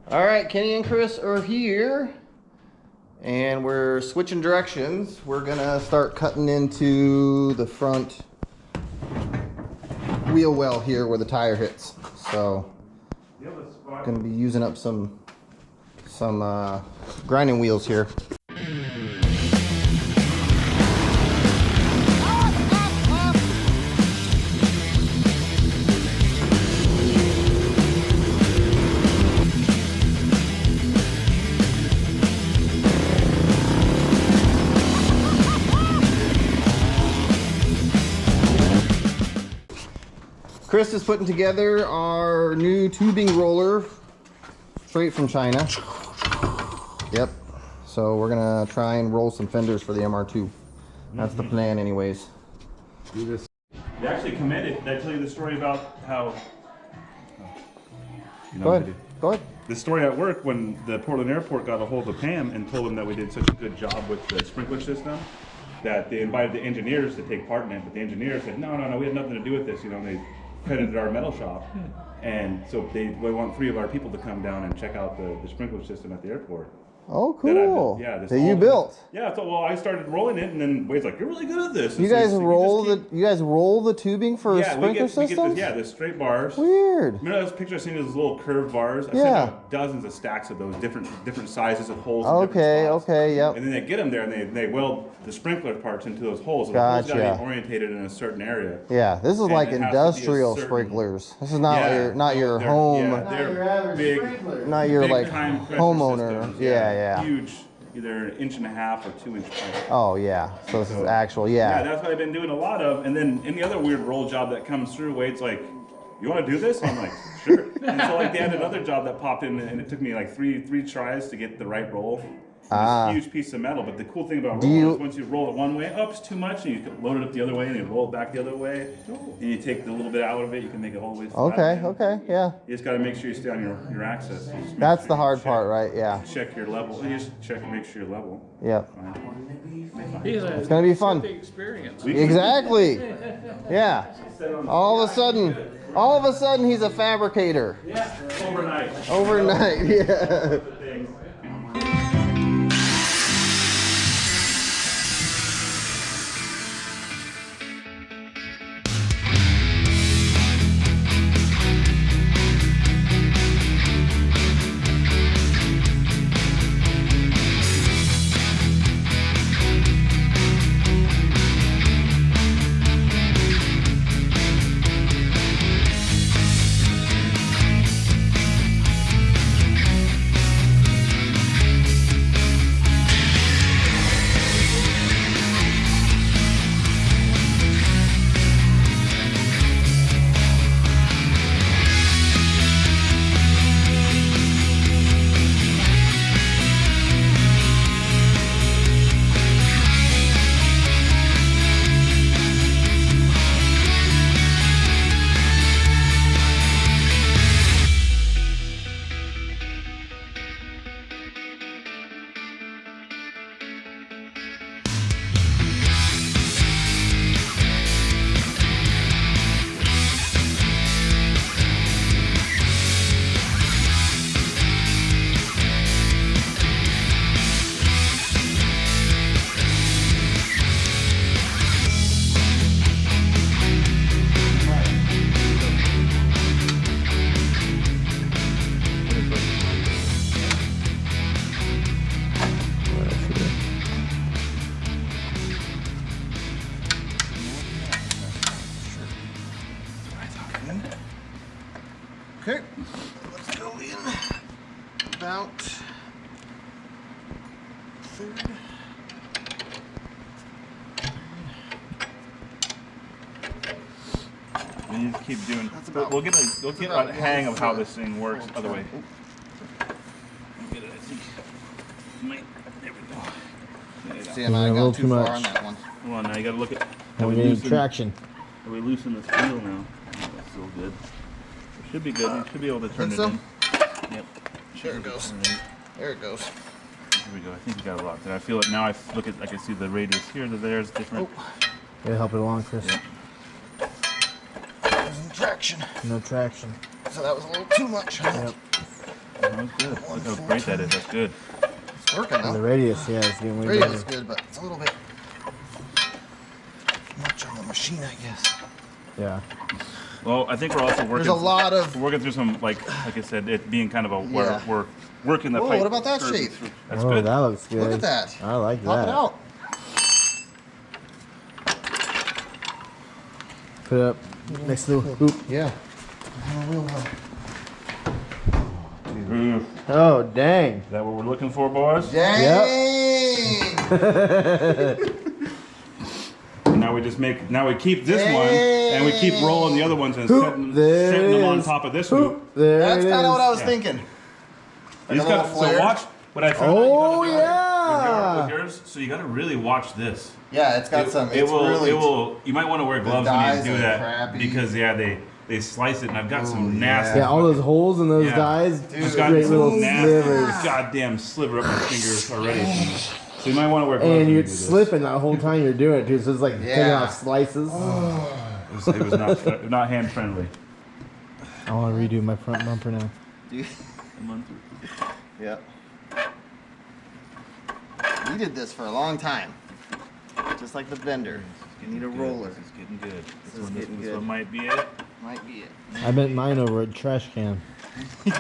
All right, Kenny and Chris are here, and we're switching directions. We're gonna start cutting into the front wheel well here where the tire hits. So, gonna be using up some grinding wheels here. Chris is putting together our new tubing roller straight from China. Yep. So we're gonna try and roll some fenders for the MR2. That's the plan anyways. Do this. They actually commended. Did I tell you the story about how... You know, go ahead. Go ahead. The story at work when the Portland airport got a hold of Pam and told them that we did such a good job with the sprinkler system that they invited the engineers to take part in it, but the engineers said, no, we had nothing to do with this, you know, and they credited our metal shop. And so we want 3 of our people to come down and check out the sprinkler system at the airport. Oh, cool. Yeah, that you built. Yeah, so well, I started rolling it, and then Wade's like, "You're really good at this." You guys roll the tubing for sprinkler systems? Yeah, the straight bars. Weird. Remember those pictures I've seen, those little curved bars? I sent out dozens of stacks of those, different sizes of holes. Okay, yep. And then they get them there, and they weld the sprinkler parts into those holes. And the holes got to be orientated in a certain area. Yeah, this is like industrial sprinklers. This is not your home. Yeah, they're big, not your like homeowner. Systems. Yeah. Huge. Either 1.5 inch or 2 inch pipe. Oh yeah, so this is actual, Yeah, that's what I've been doing a lot of. And then any other weird roll job that comes through, Wade's like, "You want to do this?" I'm like, "Sure." And so like they had another job that popped in, and it took me like three tries to get the right roll. It's a huge piece of metal, but the cool thing about rolling is once you roll it one way, it's too much, and you can load it up the other way, and you roll it back the other way, and you take the little bit out of it, you can make it all the way flat. Okay, yeah. You just got to make sure you stay on your axis. That's the hard part, right? Yeah. Check your level. You just check and make sure you're level. Yep. It's gonna be fun. Experience. Exactly. Yeah. All of a sudden, he's a fabricator. Yeah. Overnight. Overnight. Yeah. Okay, let's go in about third. And you just keep doing. We'll get a hang of how this thing works. Other way. Get it, I think. There we go. See, I might have gone too far on that one. Come on, now you got to look at. We need traction. We loosen this wheel now. Oh, that's still good. It should be good. You should be able to turn it in. Yep. Sure it goes. There it goes. Here we go. I think we got a lot there. I feel it now. I can see the radius here. There's different. Gotta help it along, Chris. Yep. There's no traction. No traction. So that was a little too much. Huh? Yep. That's good. Look how great that is. That's good. It's working The though. radius, yeah, it's getting way Radius better. is good, but it's a little bit much on the machine, I guess. Yeah. Well, I think we're also working. There's a lot of. We're working through some, like I said, it being kind of a Yeah. we're working the Whoa, pipe. what about that curve. shape? That's Oh, good. that looks good. Look at that. I like Pop that. it out. Put it up next to the hoop. Yeah. Oh, dang. Is that what we're looking for, boys? Dang! And now we just make. Now we keep this one, and we keep rolling the other ones and setting There them on it is. top of this hoop. There That's it kind of is. what I was Yeah. thinking. You just a little got, so flare. watch what I found. Oh, With yeah. yours, so you got to really watch this. Yeah, it's got some. It It's will. really. It will. You might want to wear gloves when you dyes do are that crappy. because they slice it, and I've got some Ooh, nasty. Yeah, all those holes in those Yeah. dyes. It's got Great some little nasty, slivers. goddamn sliver up my fingers already. So you might want to wear gloves. And when you you're do this. slipping that whole time you're doing it, too. So it's like taking Yeah. off slices. It was not hand friendly. I want to redo my front bumper now. Yep. We did this for a long time. Just like the Fender. You need a roller. This is getting good. This is getting This good. one might be it. Might be it. I bent mine over a trash can. And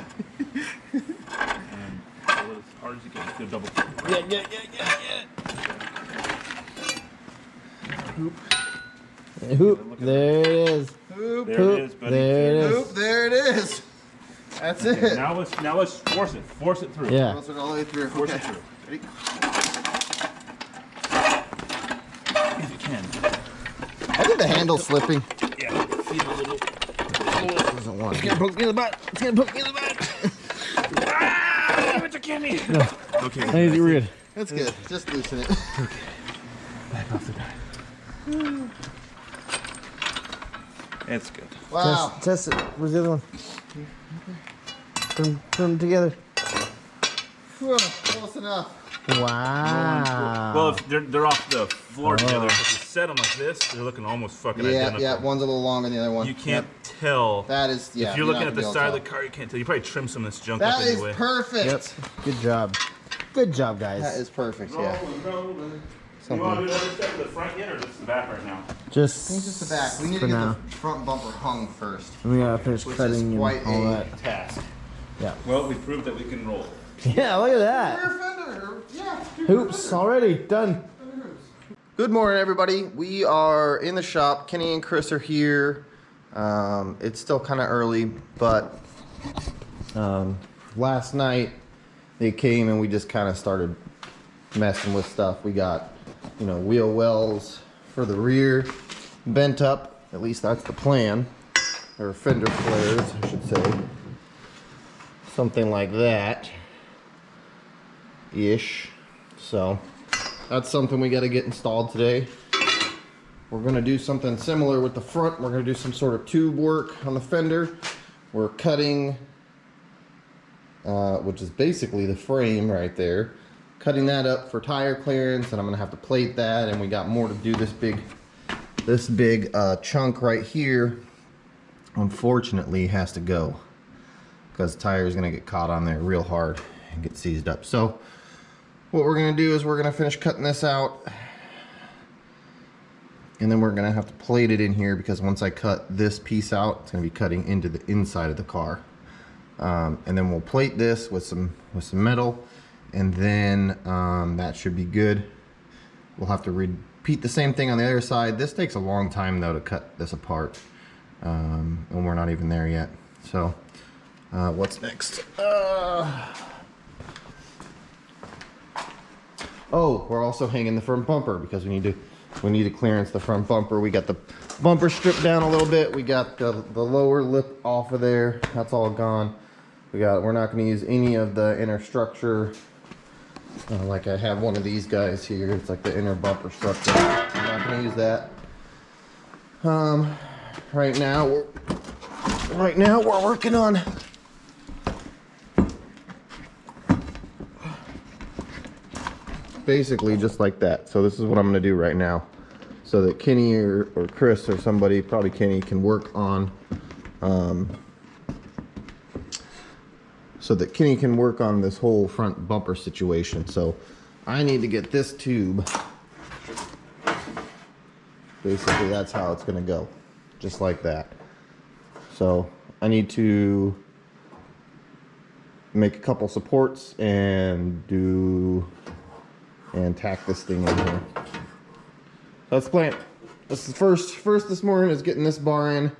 as hard as you can, just do a double. Yeah. Hoop. There it is. Hoop. There it is, buddy. There it is. Hoop. There it is. That's it. Now let's force it. Force it through. Yeah. Close it all the way through. Force Okay. it through. Ready? If you can. I think the handle's slipping. Yeah. Feel a little. Doesn't want It's gonna poke me in the butt. It's gonna poke me in the butt. Ah! Give it to Kenny. Okay. I think we're good. That's good. Just loosen it. Back off the die. It's good. Wow. Test it. Where's the other one? Put them together. Whew, close enough. Wow. Well, if they're off the floor together. If you set them like this, they're looking almost fucking Yeah, identical. yeah. One's a little longer than the other one. You can't Yep. tell. That is, yeah. If you're looking not at the gonna be side of able the to car, you can't tell. You probably trim some of this junk tell. up That is anyway. perfect. Yep. Good job. Good job, guys. That is perfect. Yeah. You want to do another step to the front yet, or just the back right now? Just, Just the back. We need for to get now. the front bumper hung first, We gotta finish which cutting is and quite all a that. task. Yeah. Well, we proved that we can roll. Yeah, look at that. Fender. Yeah. Hoops already done. Good morning, everybody. We are in the shop. Kenny and Chris are here. It's still kind of early, but last night they came and we just kind of started messing with stuff. We got, wheel wells for the rear bent up. At least that's the plan. Or fender flares, I should say. Something like that. Ish. So that's something we got to get installed today. We're going to do something similar with the front. We're going to do some sort of tube work on the fender. We're cutting, which is basically the frame right there. Cutting that up for tire clearance, and I'm going to have to plate that. And we got more to do. This big chunk right here, unfortunately, has to go because the tire is going to get caught on there real hard and get seized up. So what we're going to do is we're going to finish cutting this out, and then we're going to have to plate it in here because once I cut this piece out, it's going to be cutting into the inside of the car. And then we'll plate this with some metal, and then that should be good. We'll have to repeat the same thing on the other side. This takes a long time though to cut this apart, and we're not even there yet. So what's next? Oh, we're also hanging the front bumper because we need to clearance the front bumper. We got the bumper stripped down a little bit. We got the lower lip off of there. That's all gone. We're not going to use any of the inner structure. Like I have one of these guys here. It's like the inner bumper structure. I'm not going to use that. Right now we're working on basically just like that. So this is what I'm going to do right now, so that Kenny or Chris or somebody, probably so that Kenny can work on this whole front bumper situation. So I need to get this tube. Basically, that's how it's going to go, just like that. So I need to make a couple supports and tack this thing in here. So that's the plan. This is first this morning is getting this bar in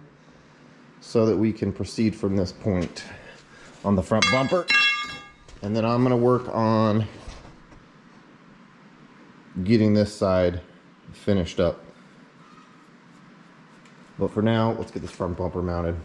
so that we can proceed from this point on the front bumper. And then I'm gonna work on getting this side finished up. But for now, let's get this front bumper mounted.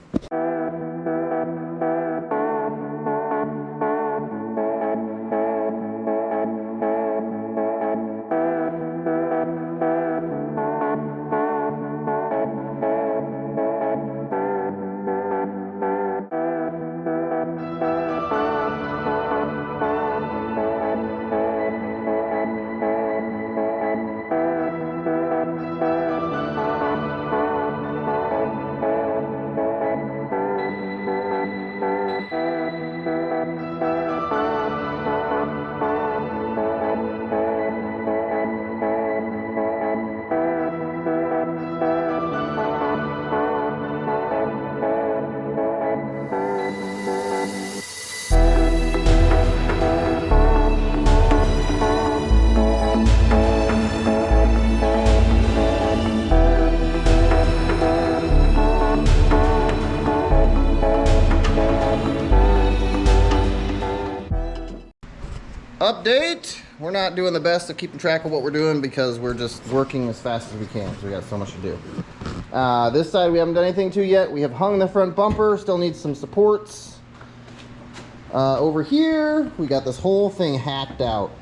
Update, we're not doing the best of keeping track of what we're doing because we're just working as fast as we can because we got so much to do. This side we haven't done anything to yet. We have hung the front bumper, still needs some supports. Over here, we got this whole thing hacked out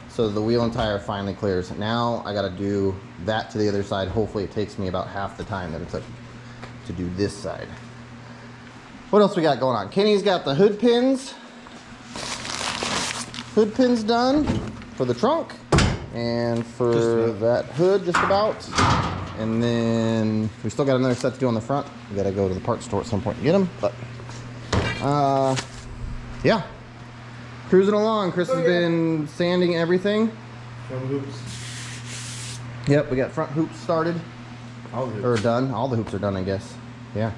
so the wheel and tire finally clears. Now I gotta do that to the other side. Hopefully it takes me about half the time that it took to do this side. What else we got going on? Kenny's got the hood pins. Hood pins done for the trunk and for that hood just about. And then we still got another set to do on the front. We gotta go to the parts store at some point and get them, but yeah, cruising along. Chris has been sanding everything. Front hoops. Yep, we got front hoops started. All the hoops. Or done. All the hoops are done, I guess. Yeah.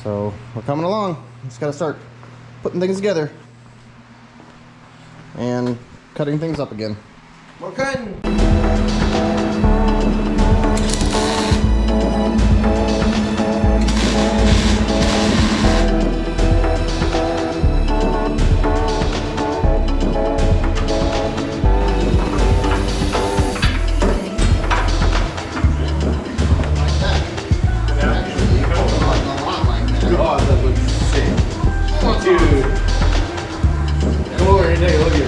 So we're coming along. Just gotta start putting things together and cutting things up again. We're cutting. God, that looks sick. Dude. Come over here and take a look at it.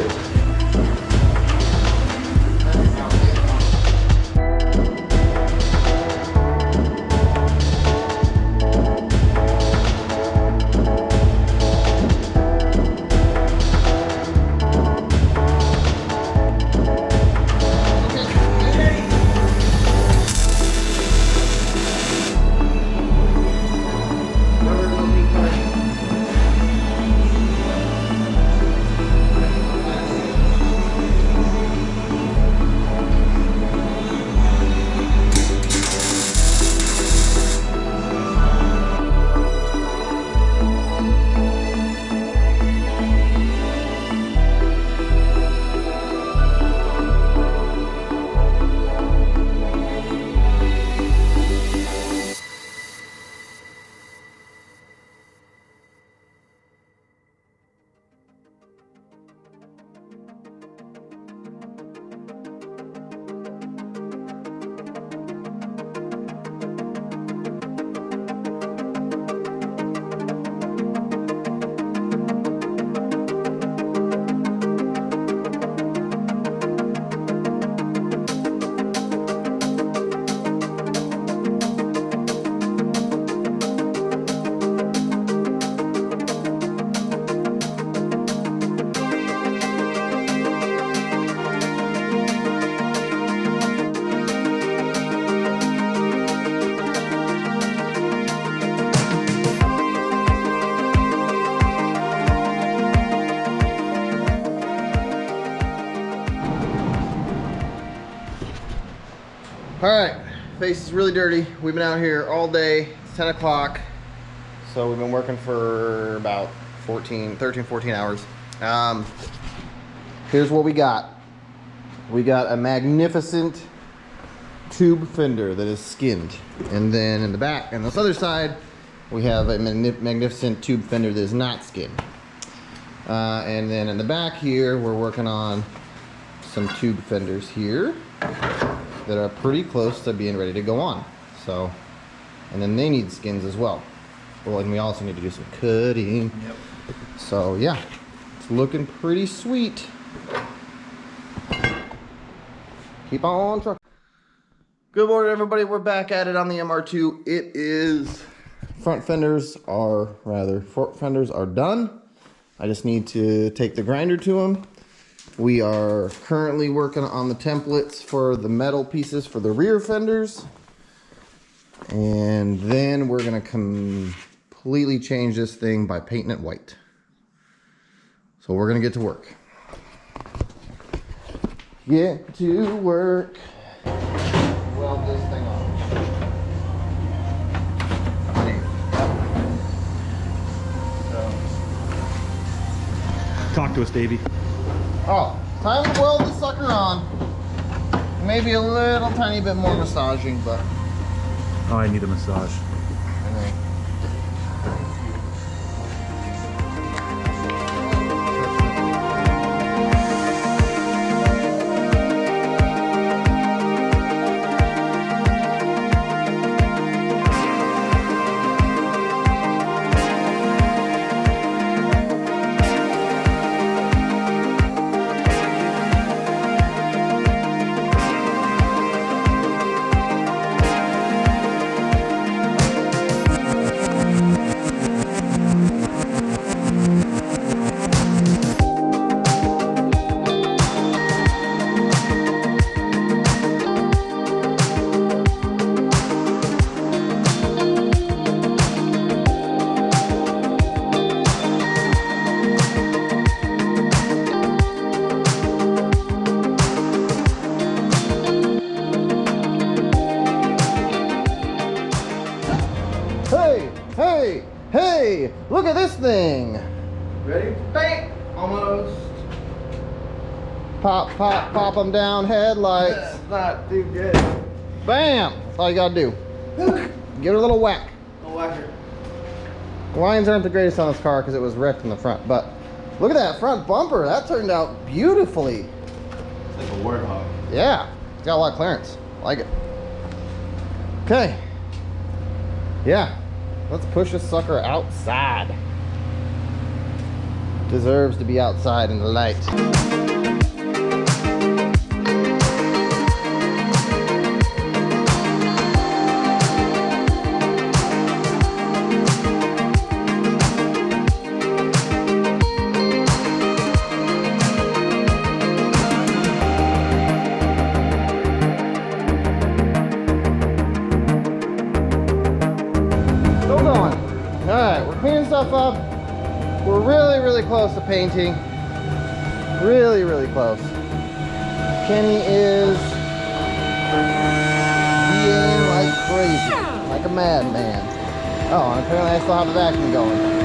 All right, face is really dirty. We've been out here all day. It's 10 o'clock. So we've been working for about 13, 14 hours. Here's what we got. We got a magnificent tube fender that is skinned. And then in the back, on this other side, we have a magnificent tube fender that is not skinned. And then in the back here, we're working on some tube fenders here that are pretty close to being ready to go on. So, and then they need skins as well. Well, and we also need to do some cutting. Yep. So yeah, it's looking pretty sweet. Keep on trucking. Good morning, everybody. We're back at it on the MR2. It is, front fenders are done. I just need to take the grinder to them. We are currently working on the templates for the metal pieces for the rear fenders. And then we're gonna completely change this thing by painting it white. So we're gonna get to work. Get to work. Weld this thing off. Talk to us, Davey. Oh, time to weld this sucker on. Maybe a little tiny bit more massaging, but Oh, I need a massage. I know. Hey, look at this thing. Ready? Bang! Almost. Pop them down, headlights. That's not too good. Bam! That's all you gotta do. Give it a little whack. A whacker. Lines aren't the greatest on this car because it was wrecked in the front, but look at that front bumper. That turned out beautifully. It's like a warthog. Yeah, it's got a lot of clearance. I like it. Okay. Yeah, let's push this sucker outside. Deserves to be outside in the light. Stuff up. We're really close to painting. Really close. Kenny is being like crazy, like a madman. Oh, and apparently I still have the vacuum going.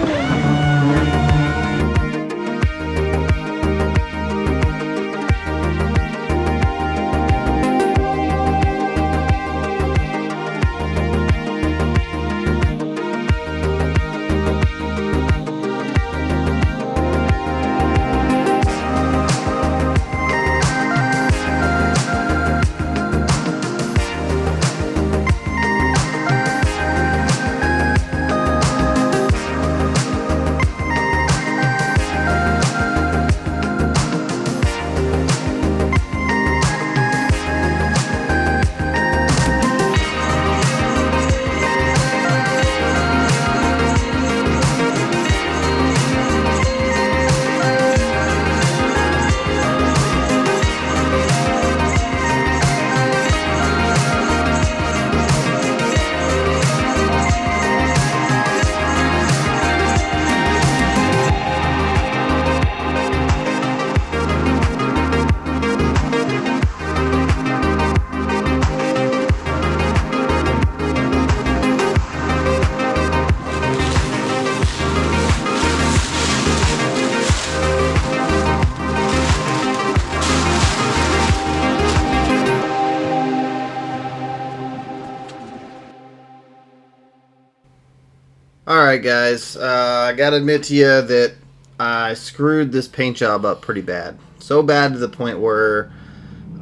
Alright guys, I gotta admit to you that I screwed this paint job up pretty bad. So bad to the point where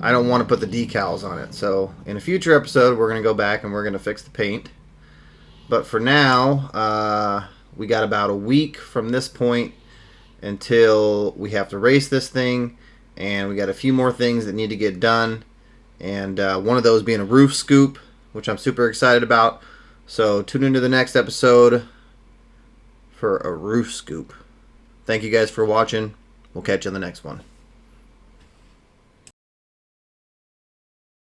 I don't want to put the decals on it. So in a future episode we're going to go back and we're going to fix the paint. But for now, we got about a week from this point until we have to race this thing. And we got a few more things that need to get done. And one of those being a roof scoop, which I'm super excited about. So tune into the next episode for a roof scoop. Thank you guys for watching. We'll catch you in the next one.